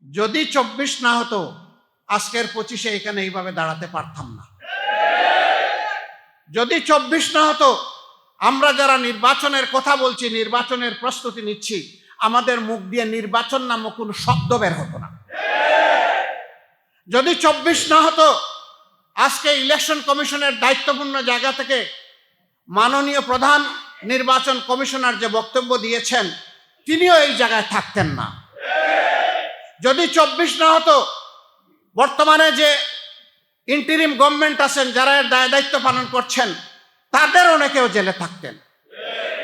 যদি 24 না হতো আজকের 25-এ এখানে এইভাবে দাঁড়াতে পারতাম না। যদি 24 না হতো, আমরা যারা নির্বাচনের কথা বলছি, নির্বাচনের প্রস্তুতি নিচ্ছি, আমাদের মুখ দিয়ে নির্বাচন নামক কোনো শব্দ বের হতো না। যদি 24 না হতো, আজকে ইলেকশন কমিশনের দায়িত্বপূর্ণ জায়গা থেকে মাননীয় প্রধান নির্বাচন কমিশনার যে বক্তব্য দিয়েছেন, তিনিও এই জায়গায় থাকতেন না। যদি 24 না হতো, বর্তমানে যে ইন্টারিম গভর্নমেন্ট আছেন, যারা এর দায়িত্ব পালন করছেন, তাদের অনেকেও জেলে থাকতেন।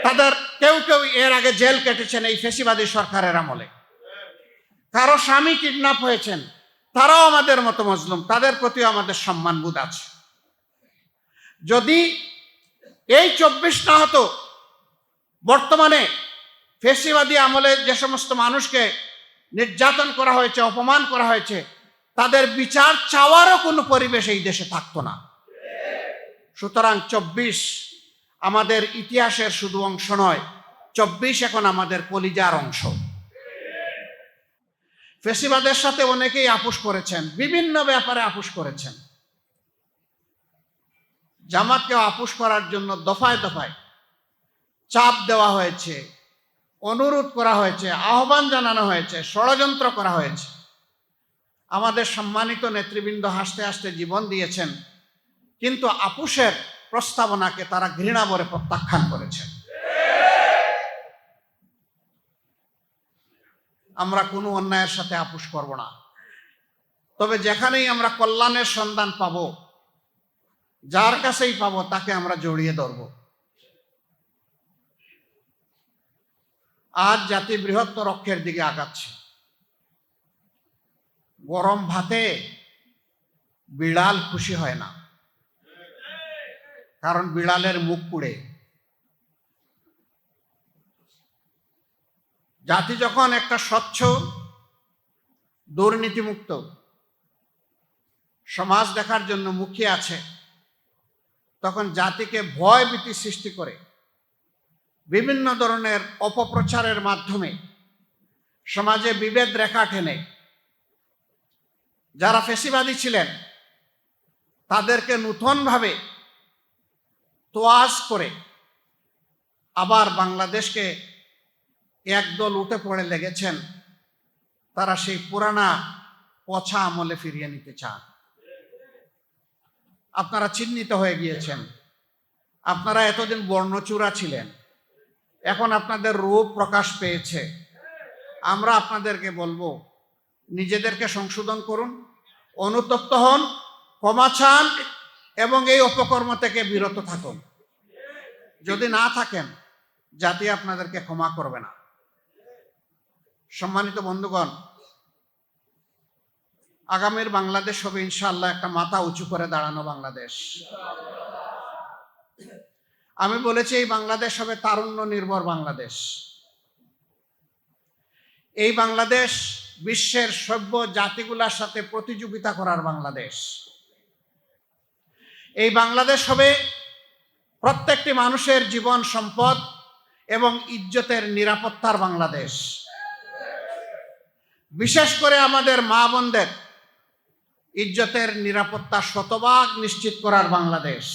তাদের কেউ কেউ এর আগে জেল কেটেছেন এই ফ্যাসিবাদী সরকারের আমলে। কারো স্বামী কিডন্যাপ হয়েছেন, তারাও আমাদের মতো মজলুম, তাদের প্রতিও আমাদের সম্মানবোধ আছে। যদি এই 24 না হতো, বর্তমানে ফ্যাসিবাদী আমলে যে সমস্ত মানুষকে নির্যাতন করা হয়েছে, অপমান করা হয়েছে, তাদের বিচার চাওয়ারও কোনো পরিবেশ এই দেশে থাকতো না। সুতরাং 24 আমাদের ইতিহাসের শুধু অংশ নয়, 24 এখন আমাদের কলিজার অংশ। ফ্যাসিবাদের সাথে অনেকেই আপোষ করেছেন, বিভিন্ন ব্যাপারে আপোষ করেছেন। জামাতকেও আপোষ করার জন্য দফায় দফায় চাপ দেওয়া হয়েছে, অনুরোধ করা হয়েছে, আহ্বান জানানো হয়েছে, ষড়যন্ত্র করা হয়েছে। আমাদের সম্মানিত নেতৃবৃন্দ হাসতে হাসতে জীবন দিয়েছেন, কিন্তু আপোষের প্রস্তাবনাকে তারা ঘৃণা ভরে প্রত্যাখ্যান করেছেন। আমরা কোনো অন্যায়ের সাথে আপোষ করব না, তবে যেখানেই আমরা কল্যাণের সন্ধান পাব, যার কাছেই পাবো তাকে আমরা জড়িয়ে ধরব। আজ জাতি বৃহত্তর অক্ষের দিকে আগাচ্ছে। গরম ভাতে বিড়াল খুশি হয় না, কারণ বিড়ালের মুখ পুড়ে। জাতি যখন একটা স্বচ্ছ, দুর্নীতিমুক্ত সমাজ দেখার জন্য মুখিয়ে আছে, তখন জাতিকে ভয় ভীতি সৃষ্টি করে বিভিন্ন ধরনের অপপ্রচারের মাধ্যমে সমাজে বিভেদ রেখা টেনে যারা ফ্যাসিবাদী ছিলেন তাদেরকে নূতনভাবে তোয়াজ করে আবার বাংলাদেশকে একদল উঠে পড়ে লেগেছেন। তারা সেই পুরানা পচা আমলে ফিরিয়ে নিতে চান। আপনারা চিহ্নিত হয়ে গিয়েছেন, আপনারা এতদিন বর্ণচূড়া ছিলেন, এখন আপনাদের রূপ প্রকাশ পেয়েছে। আমরা আপনাদেরকে বলবো, নিজেদেরকে সংশোধন করুন, অনুতপ্ত হন, ক্ষমা চান এবং এই অপকর্ম থেকে বিরত থাকুন। যদি না থাকেন, জাতি আপনাদেরকে ক্ষমা করবে না। সম্মানিত বন্ধুগণ, আগামীর বাংলাদেশ হবে ইনশাআল্লাহ একটা মাথা উঁচু করে দাঁড়ানো বাংলাদেশ। আমি বলেছি এই বাংলাদেশ হবে তারুণ্য নির্ভর বাংলাদেশ। এই বাংলাদেশ বিশ্বের সভ্য জাতিগুলোর সাথে প্রতিযোগিতা করার বাংলাদেশ। এই বাংলাদেশ হবে প্রত্যেকটি মানুষের জীবন, সম্পদ এবং ইজ্জতের নিরাপত্তার বাংলাদেশ। বিশেষ করে আমাদের মা বোনদের ইজ্জতের নিরাপত্তা শতভাগ নিশ্চিত করার বাংলাদেশ।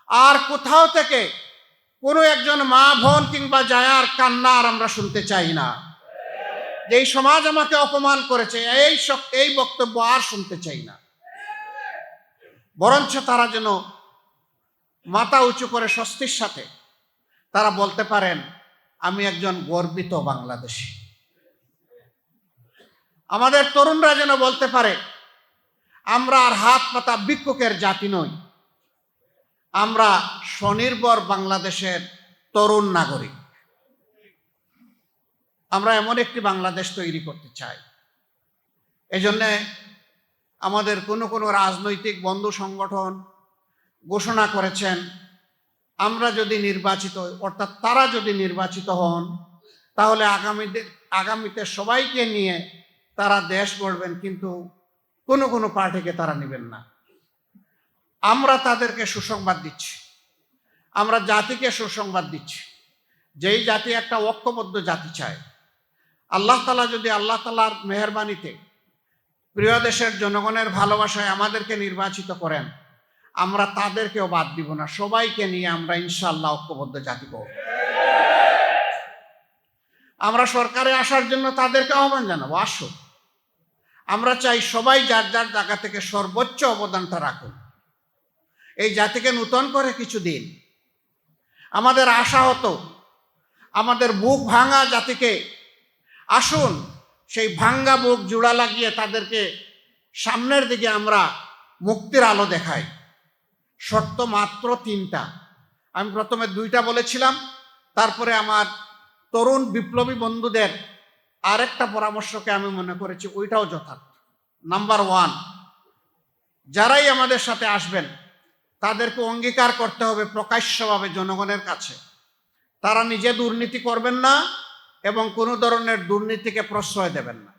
আর কোথাও থেকে কোনো একজন মা বোন কিংবা জায়ার কান্না আর আমরা শুনতে চাই না। যে এই সমাজ আমাকে অপমান করেছে, এই বক্তব্য আর শুনতে চাই না। বরঞ্চ তারা যেন মাথা উঁচু করে স্বস্তির সাথে তারা বলতে পারেন, আমি একজন গর্বিত বাংলাদেশী। আমাদের তরুণরা যেন বলতে পারে, আমরা আর হাত পাতা ভিক্ষুকের জাতি নই, আমরা স্বনির্ভর বাংলাদেশের তরুণ নাগরিক। আমরা এমন একটি বাংলাদেশ তৈরি করতে চাই। এজন্য আমাদের কোনো রাজনৈতিক বন্ধু সংগঠন ঘোষণা করেছেন, আমরা যদি নির্বাচিত হই, অর্থাৎ তারা যদি নির্বাচিত হন, তাহলে আগামীতে সবাইকে নিয়ে তারা দেশ গড়বেন, কিন্তু কোনো পার্টিকে তারা নেবেন না। আমরা তাদেরকে সুসংবাদ দিচ্ছি, আমরা জাতিকে সুসংবাদ দিচ্ছি, যেই জাতি একটা ঐক্যবদ্ধ জাতি চায়। আল্লাহ তাআলার মেহেরবানিতে প্রিয় দেশের জনগণের ভালোবাসায় আমাদেরকে নির্বাচিত করেন, আমরা তাদেরকেও বাদ দিব না, সবাইকে নিয়ে আমরা ইনশাআল্লাহ ঐক্যবদ্ধ জাতি করব। আমরা সরকারে আসার জন্য তাদেরকে আহ্বান জানাবো, আসো। আমরা চাই সবাই যার যার জায়গা থেকে সর্বোচ্চ অবদানটা রাখুন, এই জাতিকে নূতন করে কিছু দিন। আমাদের আশা হতো আমাদের বুক ভাঙা জাতিকে আসুন সেই ভাঙ্গা বুক জোড়া লাগিয়ে তাদেরকে সামনের দিকে আমরা মুক্তির আলো দেখাই। শর্ত মাত্র 3টা। আমি প্রথমে 2টা বলেছিলাম, তারপরে আমার তরুণ বিপ্লবী বন্ধুদের আরেকটা পরামর্শকে আমি মনে করেছি ওইটাও যথার্থ। নাম্বার 1, যারাই আমাদের সাথে আসবেন তাদেরকে অঙ্গীকার করতে হবে প্রকাশ্যভাবে জনগণের কাছে তারা নিজে দুর্নীতি করবেন না এবং কোনো ধরনের দুর্নীতিকে প্রশ্রয় দেবেন না।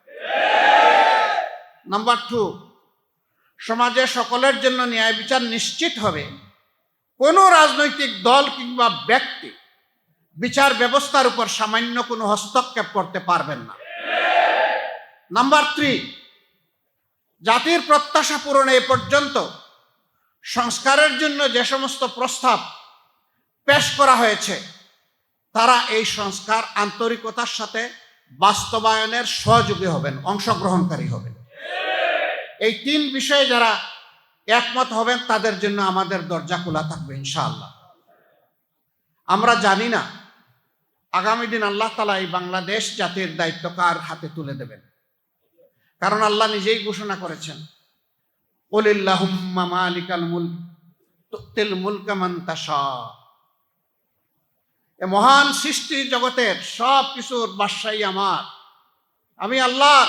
নাম্বার 2, সমাজে সকলের জন্য ন্যায় বিচার নিশ্চিত হবে, কোনো রাজনৈতিক দল কিংবা ব্যক্তি বিচার ব্যবস্থার উপর সামান্য কোনো হস্তক্ষেপ করতে পারবেন না। নাম্বার 3, জাতির প্রত্যাশা পূরণে এ পর্যন্ত সংস্কারের জন্য যে সমস্ত প্রস্তাব পেশ করা হয়েছে তারা এই সংস্কার আন্তরিকতার সাথে বাস্তবায়নের সহযোগী হবেন, অংশগ্রহণকারী হবেন। এই 3 বিষয়ে যারা একমত হবেন তাদের জন্য আমাদের দরজা খোলা থাকবে ইনশাআল্লাহ। আমরা জানি না আগামী দিন আল্লাহ তাআলা এই বাংলাদেশ জাতির দায়িত্ব কার হাতে তুলে দেবেন, কারণ আল্লাহ নিজেই ঘোষণা করেছেন, কুলিল্লাহুম্মা মালিকাল মুলক তুতিল মুলকা মান তাশা। এ মহান সৃষ্টি জগতের সব কিছুর বাদশাহী আমার, আমি আল্লাহ।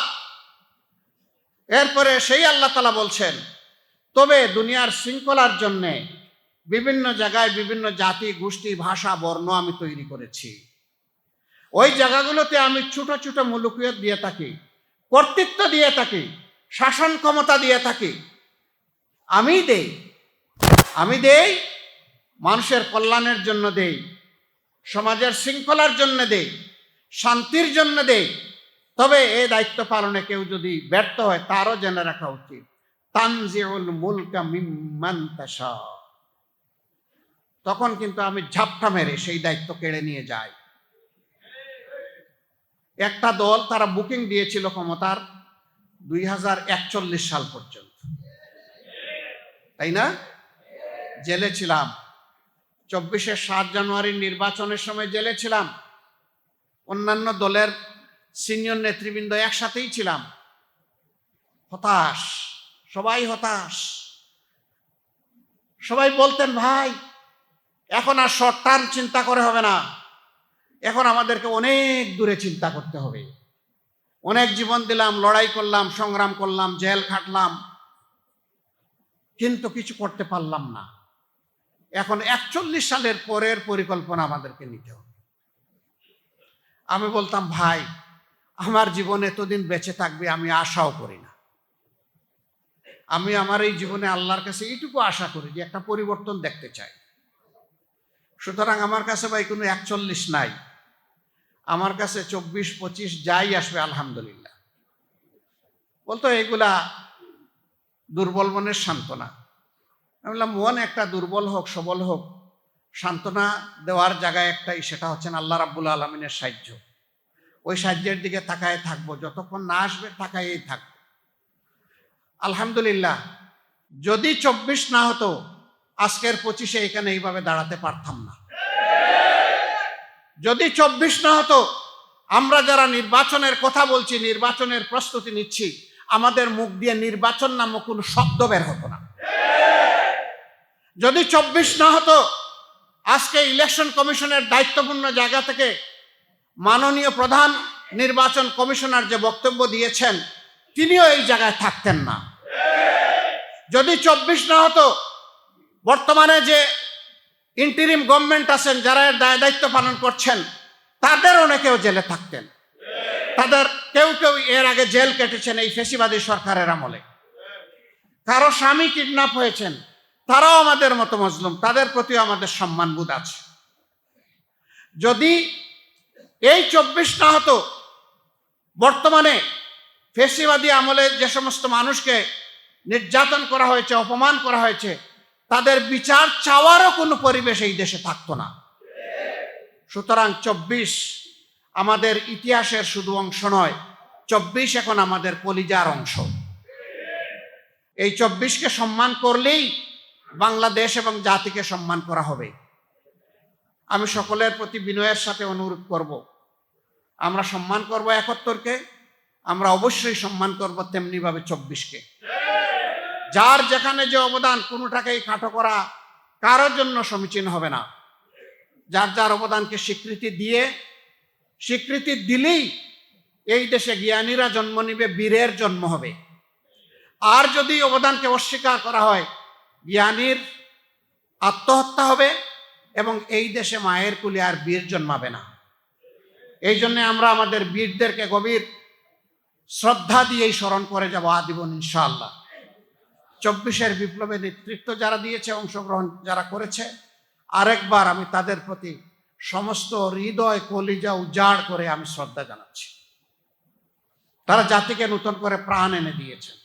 এরপরে সেই আল্লাহ তাআলা বলছেন, তবে দুনিয়ার শৃঙ্খলার জন্যে বিভিন্ন জায়গায় বিভিন্ন জাতি গোষ্ঠী ভাষা বর্ণ আমি তৈরি করেছি। ওই জায়গাগুলোতে আমি ছোট ছোট মুলুকিয়ত দিয়ে থাকি, কর্তৃত্ব দিয়ে থাকি, শাসন ক্ষমতা দিয়ে থাকি। আমি দেই মানুষের কল্যাণের জন্য দেই, সমাজের শৃঙ্খলার জন্য দেই, শান্তির জন্য দেই। তবে এই দায়িত্ব পালনে কেউ যদি ব্যর্থ হয় তারও জেনে রাখা উচিত, তানজিউল মুলকা মিম্মান তাশা, তখন কিন্তু আমি ঝাপটা মেরে সেই দায়িত্ব কেড়ে নিয়ে যাই। একটা দল তারা বুকিং দিয়েছিল ক্ষমতার 2041 সাল পর্যন্ত, তাই না? জেলে ছিলাম, 24-এর 7 জানুয়ারির নির্বাচনের সময় জেলে ছিলাম, অন্যান্য দলের সিনিয়র নেতৃবৃন্দ একসাথেই ছিলাম। হতাশ, সবাই হতাশ। সবাই বলতেন, ভাই এখন আর শর্ট টার্ম চিন্তা করে হবে না, এখন আমাদেরকে অনেক দূরে চিন্তা করতে হবে। অনেক জীবন দিলাম, লড়াই করলাম, সংগ্রাম করলাম, জেল খাটলাম, কিন্তু কিছু করতে পারলাম না। এখন 41 সালের পরের পরিকল্পনা আমাদেরকে নিতে হবে। আমি বলতাম, ভাই আমার জীবন এতদিন বেঁচে থাকবে আমি আশাও করি না। আমি আমার এই জীবনে আল্লাহর কাছে এইটুকু আশা করি যে একটা পরিবর্তন দেখতে চাই। সুতরাং আমার কাছে ভাই কোনো 41 নাই, আমার কাছে 24-25 যাই আসবে আলহামদুলিল্লাহ। বলতো এগুলা দুর্বল মনের সান্ত্বনা। আমি বললাম, মন একটা দুর্বল হোক সবল হোক, সান্ত্বনা দেওয়ার জায়গায় একটাই, সেটা হচ্ছেন আল্লাহ রাব্বুল আলামিনের সাহায্য। ওই সাহায্যের দিকে তাকায় থাকবো, যতক্ষণ না আসবে তাকায়েই থাকবো। আলহামদুলিল্লাহ, যদি 24 না হতো আজকের 25-এ এখানে এইভাবে দাঁড়াতে পারতাম না। যদি 24 না হতো, আমরা যারা নির্বাচনের কথা বলছি, নির্বাচনের প্রস্তুতি নিচ্ছি, আমাদের মুখ দিয়ে নির্বাচন নামক কোনো শব্দ বের হতো না। যদি 24 না হতো, আজকে ইলেকশন কমিশনের দায়িত্বপূর্ণ জায়গা থেকে মাননীয় প্রধান নির্বাচন কমিশনার যে বক্তব্য দিয়েছেন তিনিও এই জায়গায় থাকতেন না। যদি 24 না হতো, বর্তমানে যে ইন্টারিম গভর্নমেন্ট আছেন যারা এর দায়িত্ব পালন করছেন তাদের অনেকেও জেলে থাকতেন। তাদের কেউ কেউ এর আগে জেল কেটেছেন এই ফ্যাসিবাদী সরকারের আমলে। কারো স্বামী কিডন্যাপ হয়েছেন, তারাও আমাদের মতো মজলুম, তাদের প্রতিও আমাদের সম্মানবোধ আছে। যদি এই 24 না হতো, বর্তমানে ফ্যাসিবাদী আমলে যে সমস্ত মানুষকে নির্যাতন করা হয়েছে, অপমান করা হয়েছে, তাদের বিচার চাওয়ারও কোনো পরিবেশ এই দেশে থাকতো না। সুতরাং 24 আমাদের ইতিহাসের শুধু অংশ নয়, 24 এখন আমাদের কলিজার অংশ। এই 24কে সম্মান করলেই বাংলাদেশ এবং জাতিকে সম্মান করা হবে। আমি সকলের প্রতি বিনয়ের সাথে অনুরোধ করব, আমরা সম্মান করব 71কে, আমরা অবশ্যই সম্মান করব তেমনিভাবে 24কে। যার যেখানে যে অবদান, কোনোটাকেই খাটো করা কারোর জন্য সমীচীন হবে না। যার যার অবদানকে স্বীকৃতি দিলেই এই দেশে জ্ঞানীরা জন্ম নিবে, বীরের জন্ম হবে। আর যদি অবদানকে অস্বীকার করা হয়, জ্ঞানীর আত্মহত্যা হবে এবং এই দেশে মায়ের কুলে আর বীর জন্মাবে না। এই জন্য আমরা আমাদের বীরদেরকে গভীর শ্রদ্ধা দিয়েই স্মরণ করে যাব আজীবন ইনশাআল্লাহ। 24 বিপ্লবে নেতৃত্ব যারা দিয়েছে, অংশগ্রহণ যারা করেছে, আরেকবার আমি তাদের প্রতি সমস্ত হৃদয় কলিজা উজাড় করে আমি শ্রদ্ধা জানাচ্ছি। তারা জাতিকে নতুন করে প্রাণ এনে দিয়েছেন।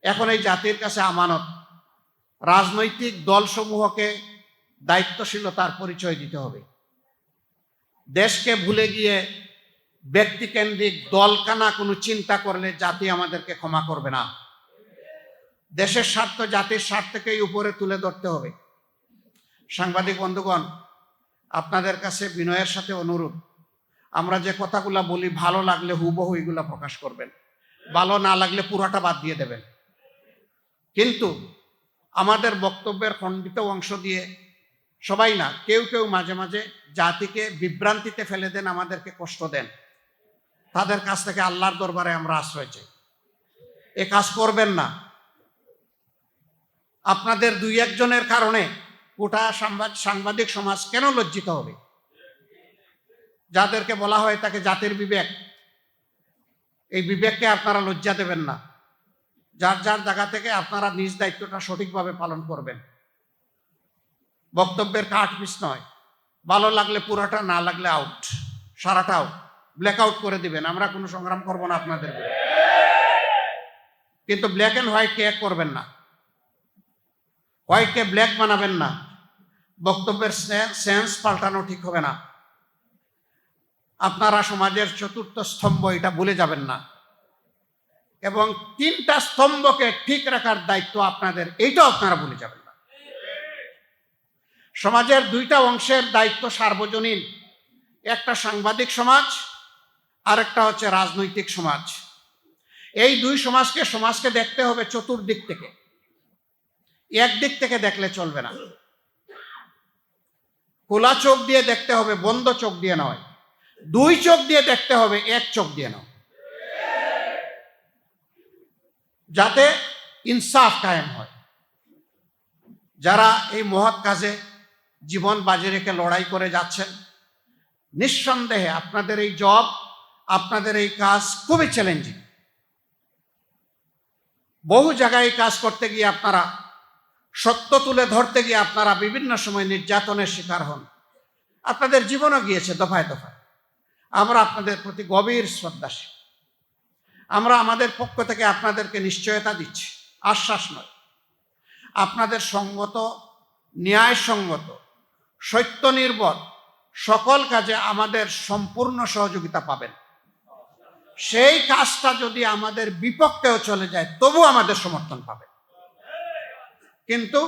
এখন এই জাতির কাছে আমানত, রাজনৈতিক দলসমূহকে দায়িত্বশীলতার পরিচয় দিতে হবে। দেশকে ভুলে গিয়ে ব্যক্তিকেন্দ্রিক দলকানা কোনো চিন্তা করলে জাতি আমাদেরকে ক্ষমা করবে না। দেশের স্বার্থ, জাতির স্বার্থকেই উপরে তুলে ধরতে হবে। সাংবাদিক বন্ধুগণ, আপনাদের কাছে বিনয়ের সাথে অনুরোধ, আমরা যে কথাগুলা বলি ভালো লাগলে হুবহু এগুলা প্রকাশ করবেন, ভালো না লাগলে পুরোটা বাদ দিয়ে দেবেন। কিন্তু আমাদের বক্তব্যের খণ্ডিত অংশ দিয়ে সবাই না, কেউ কেউ মাঝে মাঝে জাতিকে বিভ্রান্তিতে ফেলে দেন, আমাদেরকে কষ্ট দেন। তাদের কাছ থেকে আল্লাহর দরবারে আমরা আশ্রয় চাই। এ কাজ করবেন না। আপনাদের 2-1 জনের কারণে গোটা সাংবাদিক সমাজ কেন লজ্জিত হবে? যাদেরকে বলা হয় তাকে জাতির বিবেক, এই বিবেককে আপনারা লজ্জা দেবেন না। যার যার জায়গা থেকে আপনারা নিজ দায়িত্বটা সঠিকভাবে পালন করবেন। বক্তব্যের কাট পিস নয়, ভালো লাগলে পুরোটা, না লাগলে আউট, সারাটা আউট, ব্ল্যাক আউট করে দিবেন। আমরা কোনো সংগ্রাম করব না আপনাদের বিরুদ্ধে, কিন্তু ব্ল্যাক অ্যান্ড হোয়াইটকে এক করবেন না, হোয়াইটকে ব্ল্যাক বানাবেন না। বক্তব্যের সেন্স পাল্টানো ঠিক হবে না। আপনারা সমাজের 4র্থ স্তম্ভ, এটা ভুলে যাবেন না। এবং 3টা স্তম্ভকে ঠিক রাখার দায়িত্ব আপনাদের, এইটাও আপনারা ভুলে যাবেন না। সমাজের 2টা অংশের দায়িত্ব সার্বজনীন, একটা সাংবাদিক সমাজ, আরেকটা হচ্ছে রাজনৈতিক সমাজ। এই 2 সমাজকে দেখতে হবে চতুর্দিক থেকে, একদিক থেকে দেখলে চলবে না। খোলা চোখ দিয়ে দেখতে হবে, বন্ধ চোখ দিয়ে নয়। 2 চোখ দিয়ে দেখতে হবে, 1 চোখ দিয়ে নয়, যাতে ইনসাফ কায়েম হয়। যারা এই মহৎ কাজে জীবন বাজি রেখে লড়াই করে যাচ্ছেন, নিঃসন্দেহে আপনাদের এই জব, আপনাদের এই কাজ খুবই চ্যালেঞ্জিং। বহু জায়গায় এই কাজ করতে গিয়ে আপনারা, সত্য তুলে ধরতে গিয়ে আপনারা বিভিন্ন সময় নির্যাতনের শিকার হন। আপনাদের জীবনও গিয়েছে দফায় দফায়। আমরা আপনাদের প্রতি গভীর শ্রদ্ধাশীল। আমরা আমাদের পক্ষ থেকে আপনাদেরকে নিশ্চয়তা দিচ্ছি, আশ্বাস নয়। আপনাদের সঙ্গত, ন্যায়সঙ্গত, সত্য নির্ভর সকল কাজে আমাদের সম্পূর্ণ সহযোগিতা পাবেন। সেই কাজটা যদি আমাদের বিপক্ষেও চলে যায়, তবু আমাদের সমর্থন পাবেন। কিন্তু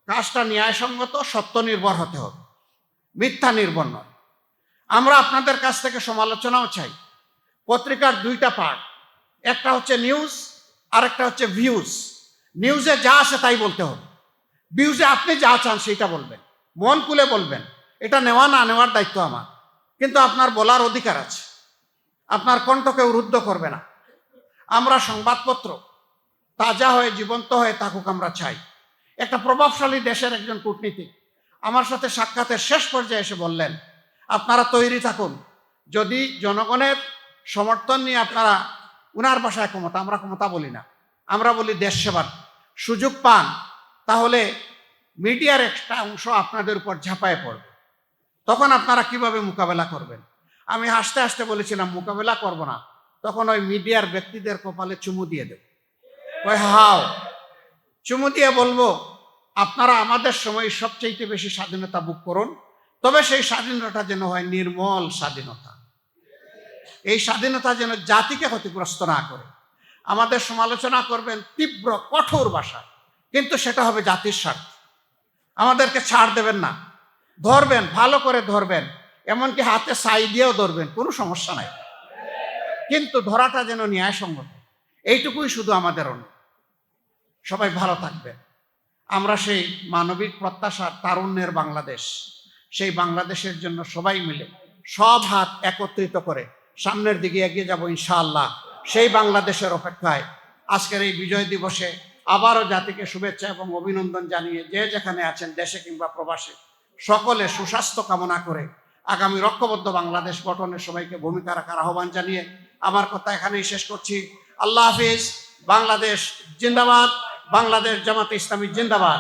কাজটা ন্যায়সঙ্গত, সত্য নির্ভর হতে হবে, মিথ্যা নির্ভর নয়। আমরা আপনাদের কাছ থেকে সমালোচনাও চাই। পত্রিকার 2টা পার্ট, একটা হচ্ছে নিউজ, আরেকটা হচ্ছে ভিউজ। নিউজে যা আসে তাই বলতে হবে, ভিউজে আপনি যা চান সেটা বলবেন, মন খুলে বলবেন। এটা নেওয়া না নেওয়ার দায়িত্ব আমার, কিন্তু আপনার বলার অধিকার আছে। আপনার কণ্ঠকে রুদ্ধ করবে না। আমরা সংবাদপত্র তাজা হয়ে, জীবন্ত হয়ে থাকুক আমরা চাই। একটা প্রভাবশালী দেশের একজন কূটনীতিক আমার সাথে সাক্ষাতের শেষ পর্যায়ে এসে বললেন, আপনারা তৈরি থাকুন, যদি জনগণের সমর্থন নিয়ে আপনারা, উনার ভাষায় ক্ষমতা, আমরা ক্ষমতা বলি না, আমরা বলি দেশ সেবার সুযোগ পান, তাহলে মিডিয়ার একটা অংশ আপনাদের উপর ঝাঁপায় পড়বে। তখন আপনারা কিভাবে মোকাবেলা করবেন? আমি হাসতে হাসতে বলেছিলাম মোকাবেলা করব না, তখন ওই মিডিয়ার ব্যক্তিদের কপালে চুমু দিয়ে দেব। ওই হাও চুমু দিয়ে বলবো, আপনারা আমাদের সময় সবচেয়ে বেশি স্বাধীনতা ভোগ করুন, তবে সেই স্বাধীনতা যেন হয় নির্মল স্বাধীনতা। এই স্বাধীনতা যেন জাতিকে ক্ষতিগ্রস্ত না করে। আমাদের সমালোচনা করবেন তীব্র কঠোর ভাষায়, কিন্তু সেটা হবে জাতির স্বার্থে। আমাদেরকে ছাড় দেবেন না, ধরবেন, ভালো করে ধরবেন, এমনকি হাতে ছাই দিয়েও ধরবেন, কোনো সমস্যা নাই, কিন্তু ধরাটা যেন ন্যায়সঙ্গত। এইটুকুই শুধু আমাদের অনুরোধ। সবাই ভালো থাকবেন। আমরা সেই মানবিক প্রত্যাশার তারুণ্যের বাংলাদেশ, সেই বাংলাদেশের জন্য সবাই মিলে সব হাত একত্রিত করে সামনের দিকে এগিয়ে যাব ইনশাআল্লাহ। সেই বাংলাদেশের অপেক্ষায় আজকের এই বিজয় দিবসে আবারও জাতিকে শুভেচ্ছা এবং অভিনন্দন জানিয়ে যে যেখানে আছেন দেশে কিংবা প্রবাসে সকলে সুস্বাস্থ্য কামনা করে আগামী ঐক্যবদ্ধ বাংলাদেশ গঠনে সবাইকে ভূমিকা রাখার আহ্বান জানিয়ে আমার কথা এখানেই শেষ করছি। আল্লাহ হাফিজ। বাংলাদেশ জিন্দাবাদ। বাংলাদেশ জামাতে ইসলামী জিন্দাবাদ।